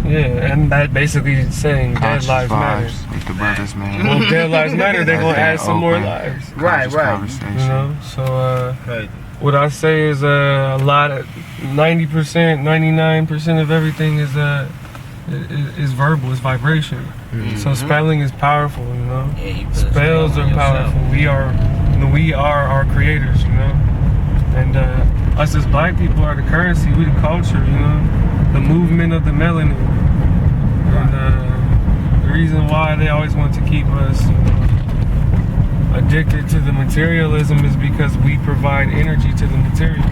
Yeah, and that basically is saying Conscious dead lives matter. Like the brothers, man. Well, if dead lives matter, they're gonna add some more Oakland. lives. Right. Conversation. You know, so Right. what I say is a lot of 90%, 99% of everything is verbal, is vibration. So spelling is powerful, you know. Yeah, you put a Spells spell are on powerful. We are our creators, you know. And us as black people are the currency, we the culture, you know. The movement of the melanin. And the reason why they always want to keep us, you know, addicted to the materialism is because we provide energy to the material.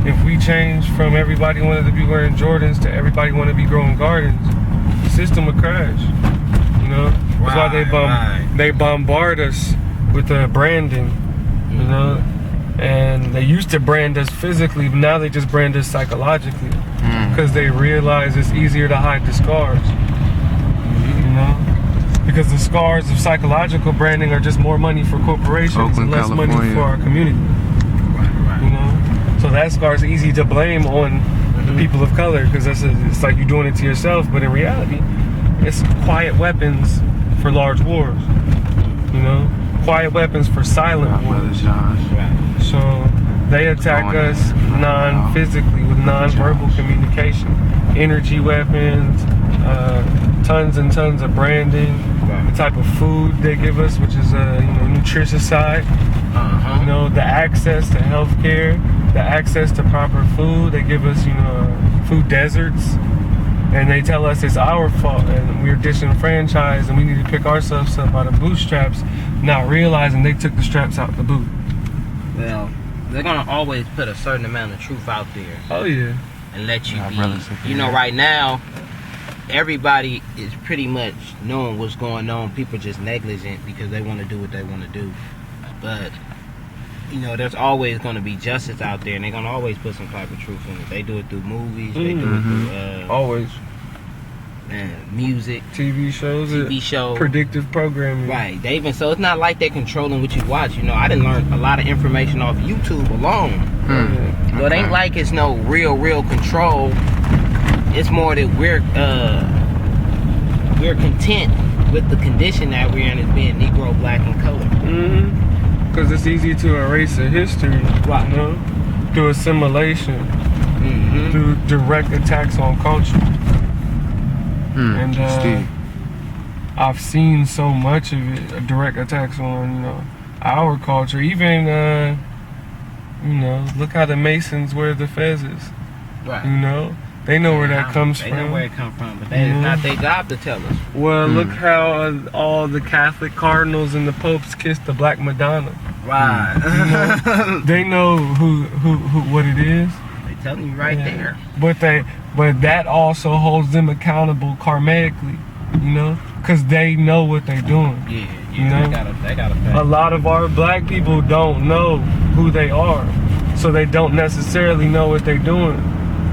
If we change from everybody wanted to be wearing Jordans to everybody want to be growing gardens, the system would crash. You know, that's why they bombard us with branding. You know, and they used to brand us physically, but now they just brand us psychologically because they realize it's easier to hide the scars. You know, because the scars of psychological branding are just more money for corporations Oakland, and less California. money for our community. You know, so that scar is easy to blame on the people of color because it's like you're doing it to yourself, but in reality, it's quiet weapons for large wars. You know, quiet weapons for silent wars. So they attack us non-physically with non-verbal communication, energy weapons, tons and tons of branding, the type of food they give us, which is nutritious side. You know, the access to healthcare, the access to proper food. They give us, food deserts, and they tell us it's our fault and we're disenfranchised and we need to pick ourselves up by the bootstraps, not realizing they took the straps out the boot. Well, they're gonna always put a certain amount of truth out there. Oh yeah. And let you be. You know, right now, everybody is pretty much knowing what's going on. People are just negligent because they want to do what they want to do. But you know, there's always going to be justice out there, and they're going to always put some type of truth in it. They do it through movies, they do it through always music, TV shows, predictive programming. Right. They even so it's not like they're controlling what you watch. You know, I didn't learn a lot of information off YouTube alone. So it ain't like it's no real control. It's more that we're content with the condition that we're in as being Negro, black, and colored. Because it's easy to erase a history, right? You know, through assimilation, through direct attacks on culture. And I've seen so much of it, direct attacks on our culture. Even look how the Masons wear the fezzes. Right. You know, they know where that comes from. They know where it comes from, but that is not their job to tell us. Well, look how all the Catholic cardinals and the popes kissed the Black Madonna. Right. They know who what it is. They telling you right there. But that also holds them accountable karmically, because they know what they're doing. Yeah. They gotta pay. A lot of our black people don't know who they are, so they don't necessarily know what they're doing.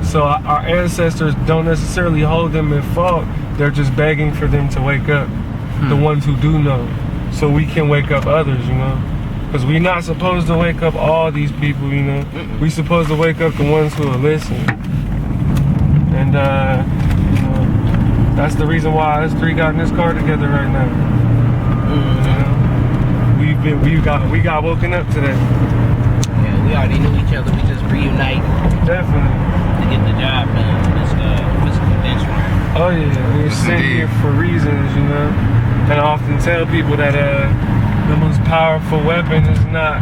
So our ancestors don't necessarily hold them in fault. They're just begging for them to wake up, the ones who do know, so we can wake up others, because we're not supposed to wake up all these people, We're supposed to wake up the ones who will listen. And that's the reason why us three got in this car together right now. We got woken up today. Yeah, we already knew each other. We just reunite. Definitely. To get the job done. This convention. Oh yeah, we're sitting here for reasons, And I often tell people that the most powerful weapon is not,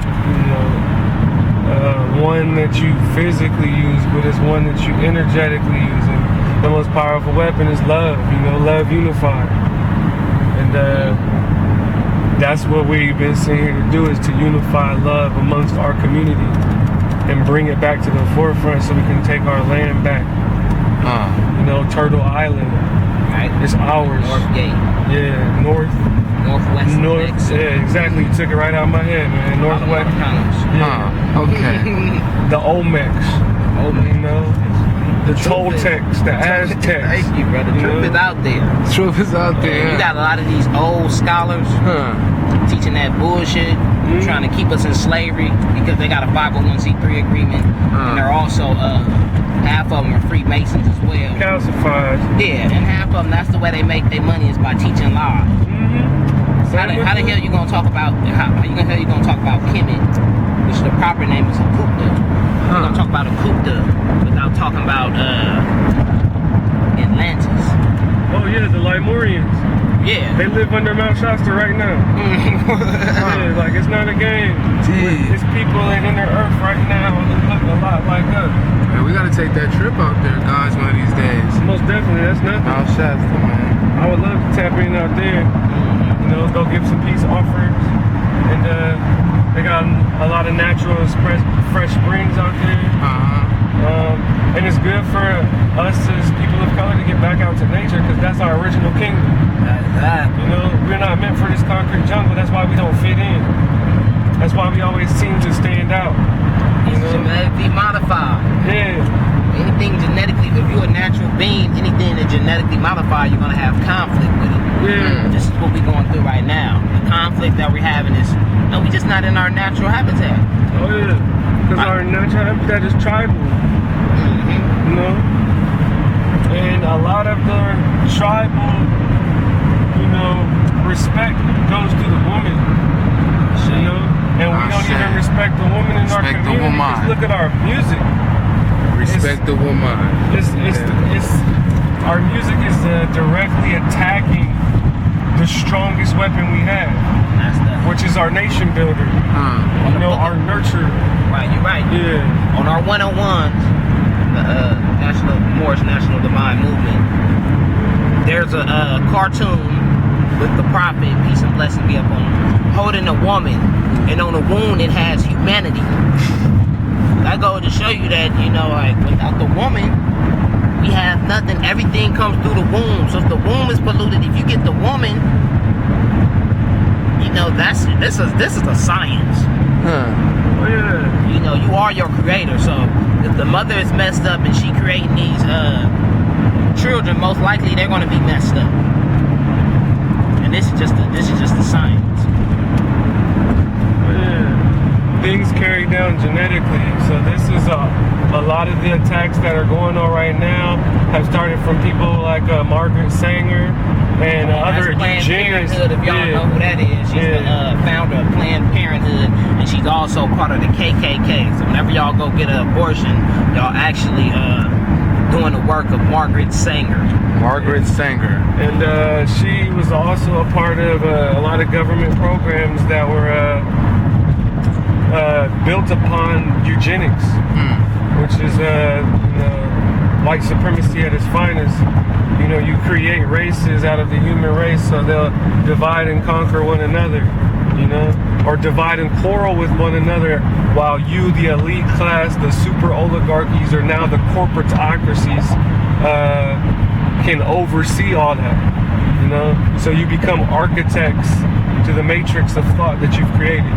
one that you physically use, but it's one that you energetically use. And the most powerful weapon is love, love unified. And that's what we've been sent here to do, is to unify love amongst our community and bring it back to the forefront so we can take our land back. Turtle Island. Right. It's ours. Northgate. Yeah, Northwest. Yeah, exactly. You took it right out of my head, man. Northwest. Yeah. Okay. The Olmecs. The Toltecs, the Aztecs. Thank you, brother. Truth is out there. Truth is out there. You got a lot of these old scholars teaching that bullshit, trying to keep us in slavery because they got a 501c3 agreement, and they're also half of them are Freemasons as well. Calcified. Yeah, and half of them, that's the way they make their money is by teaching lies. How the hell you gonna talk about Kemet, which the proper name is a Kupta? You're gonna talk about a Kupta without talking about Atlantis. Oh yeah, the Lemurians. Yeah. They live under Mount Shasta right now. Yeah, like it's not a game. It's people in inner Earth right now who look a lot like us. Man, we gotta take that trip out there, guys, one of these days. Most definitely, that's nothing. Mount Shasta, man. I would love to tap in out there. You know, go give some peace offerings. And they got a lot of natural fresh springs out there. And it's good for us as people of color to get back out to nature because that's our original kingdom. You know, we're not meant for this concrete jungle. That's why we don't fit in. That's why we always seem to stand out. You know? Genetically modified. Yeah. Anything genetically, if you're a natural being, anything that genetically modified, you're gonna have conflict with it. Yeah. This is what we're going through right now. The conflict that we're having is, no, we're just not in our natural habitat. Oh yeah. Because our natural habitat is tribal. You know? And a lot of the tribal, you know, respect goes to the woman. You know? And we don't even respect the woman in our community. Just look at our music. Respect the woman. Our music is directly attacking the strongest weapon we have, which is our nation builder. You know, our nurture. Right, you're right. Yeah. On our 101s, the National Divine Movement, there's a cartoon with the prophet, peace and blessing be upon him, holding a woman, and on the wound it has humanity. I go to show you that, you know, like without the woman, we have nothing. Everything comes through the womb. So if the womb is polluted, if you get the woman, you know, this is a science. Oh yeah. You know, you are your creator. So if the mother is messed up and she creating these children, most likely they're going to be messed up. And this is just the science. Things carried down genetically. So this is a lot of the attacks that are going on right now have started from people like Margaret Sanger and other eugenics. If y'all know who that is, she's the founder of Planned Parenthood, and she's also part of the KKK. So whenever y'all go get an abortion, y'all actually doing the work of Margaret Sanger. Margaret Sanger. And she was also a part of a lot of government programs that were built upon eugenics, which is white supremacy at its finest. You know, you create races out of the human race, so they'll divide and conquer one another, you know, or divide and quarrel with one another, while you, the elite class, the super oligarchies, or now the corporatocracies, can oversee all that, you know. So you become architects to the matrix of thought that you've created.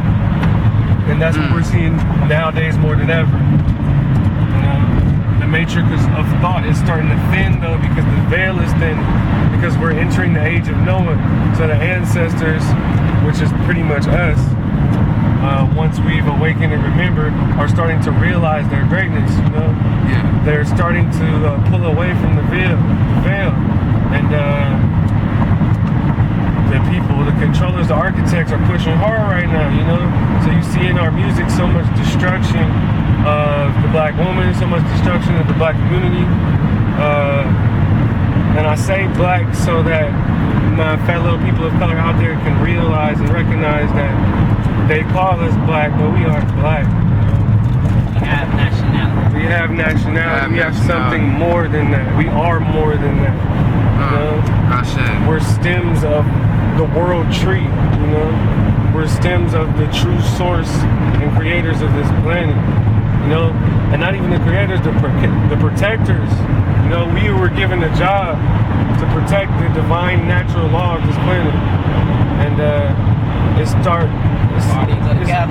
And that's what we're seeing nowadays more than ever. You know, the matrix of thought is starting to thin, though, because the veil is thin, because we're entering the age of Noah. So the ancestors, which is pretty much us, once we've awakened and remembered, are starting to realize their greatness, you know? Yeah. They're starting to pull away from the veil. And the people, the controllers, the architects are pushing hard right now, you know? So you see in our music so much destruction of the black woman, so much destruction of the black community. And I say black so that my fellow people of color out there can realize and recognize that they call us black, but we aren't black. We have nationality. We have nationality. We have something more than that. We are more than that. You know? We're stems of the world tree, you know? We're stems of the true source and creators of this planet, you know? And not even the creators, the protectors. You know, we were given a job to protect the divine natural law of this planet. And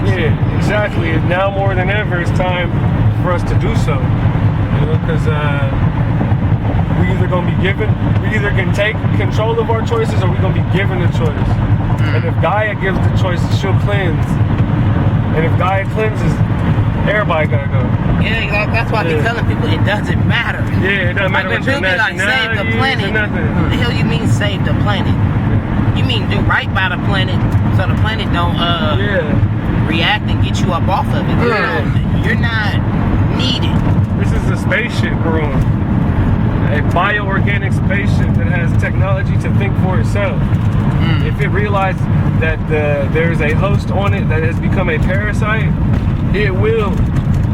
yeah, exactly. Now more than ever, it's time for us to do so. You know, because we either can take control of our choices, or we're gonna be given a choice. And if Gaia gives the choice, she'll cleanse. And if Gaia cleanses, everybody gotta go. Yeah, that's why I be telling people it doesn't matter. Yeah, it doesn't matter Like what when your people be like save the nationality is planet, or nothing. the hell you mean save the planet? You mean do right by the planet so the planet don't react and get you up off of it. You're not needed. This is a spaceship we're on. A bioorganic spaceship that has technology to think for itself. If it realizes that there's a host on it that has become a parasite, it will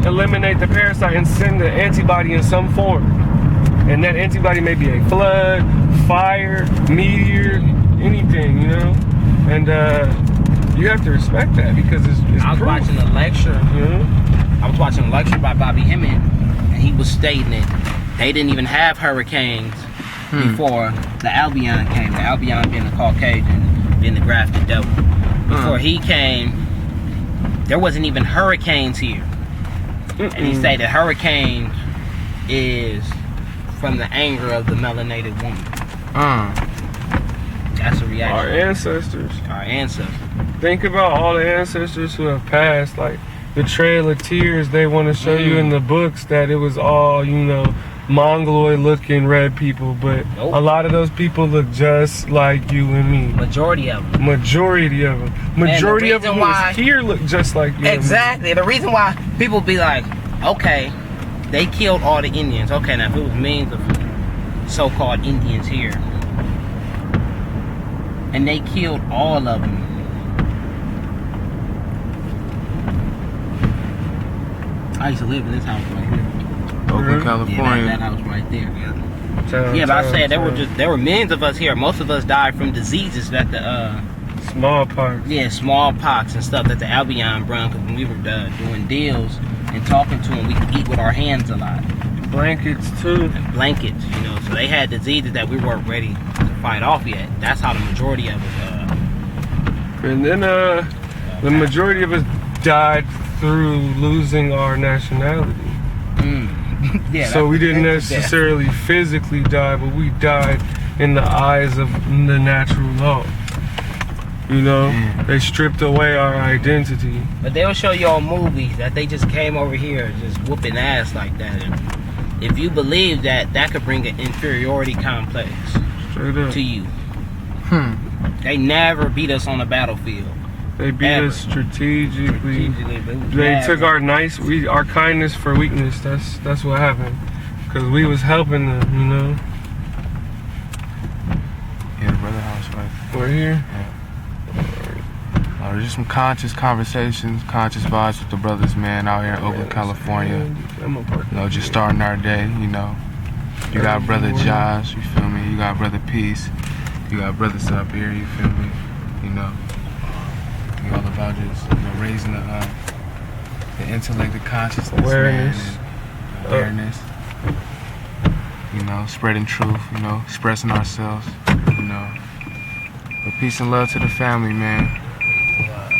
eliminate the parasite and send the antibody in some form. And that antibody may be a flood, fire, meteor, anything, you know? And you have to respect that because it's I was proof. watching a lecture. I was watching a lecture by Bobby Hemmett, and he was stating that they didn't even have hurricanes before the Albion came. The Albion being the Caucasian, being the grafted devil. Before he came, there wasn't even hurricanes here. And he said that hurricane is from the anger of the melanated woman. That's a reaction. Our ancestors. Our ancestors. Think about all the ancestors who have passed, like the Trail of Tears. They want to show you in the books that it was all, you know, mongoloid looking red people, but a lot of those people look just like you and me. Majority of them. Majority of them. Majority of them who's here look just like you. Exactly. And me. The reason why people be like, okay, they killed all the Indians. Okay, now if it was millions of so-called Indians here, and they killed all of them, I used to live in this house right here. Oakland, California. Yeah, that house right there. Yeah, but I said there were millions of us here. Most of us died from diseases that the smallpox. Yeah, smallpox and stuff that the Albion brought. Because when we were doing deals and talking to them, we could eat with our hands a lot. Blankets too. And blankets, you know. So they had diseases that we weren't ready to fight off yet. That's how the majority of us. And then the majority of us died through losing our nationality. Yeah, so we didn't necessarily physically die, but we died in the eyes of the natural law. You know, they stripped away our identity. But they'll show you on movies that they just came over here just whooping ass like that. And if you believe that, that could bring an inferiority complex to you. They never beat us on the battlefield. They beat us strategically. They took our our kindness for weakness. That's what happened. Cause we was helping them, you know. Yeah, the brother house, right? We're here. There's just some conscious conversations, conscious vibes with the brothers, man, out here in Oakland, California. You know, just starting our day, you know. You got brother Josh, you feel me? You got brother Peace. You got brothers up here, you feel me? You know. All about just, you know, raising the intellect, the consciousness, awareness, awareness. You know, spreading truth. You know, expressing ourselves. You know, but peace and love to the family, man.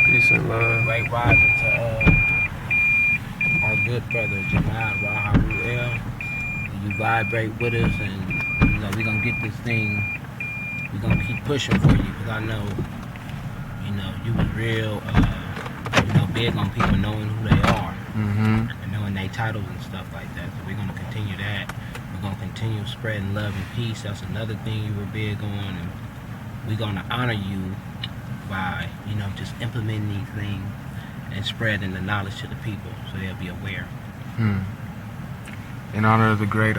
Peace and love. Great rising to our good brother Jamal Raharuel. You vibrate with us, and you know we're gonna get this thing. We're gonna keep pushing for you, because I know. You know, you was real, you know, big on people knowing who they are and knowing their titles and stuff like that. So we're going to continue that. We're going to continue spreading love and peace. That's another thing you were big on. And we're going to honor you by, you know, just implementing these things and spreading the knowledge to the people so they'll be aware. In honor of the great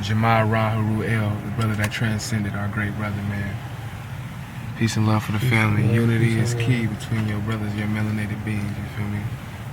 Jamal Raharuel, the brother that transcended, our great brother, man. Peace and love for the family. Unity is key between your brothers, your melanated beings, you feel me?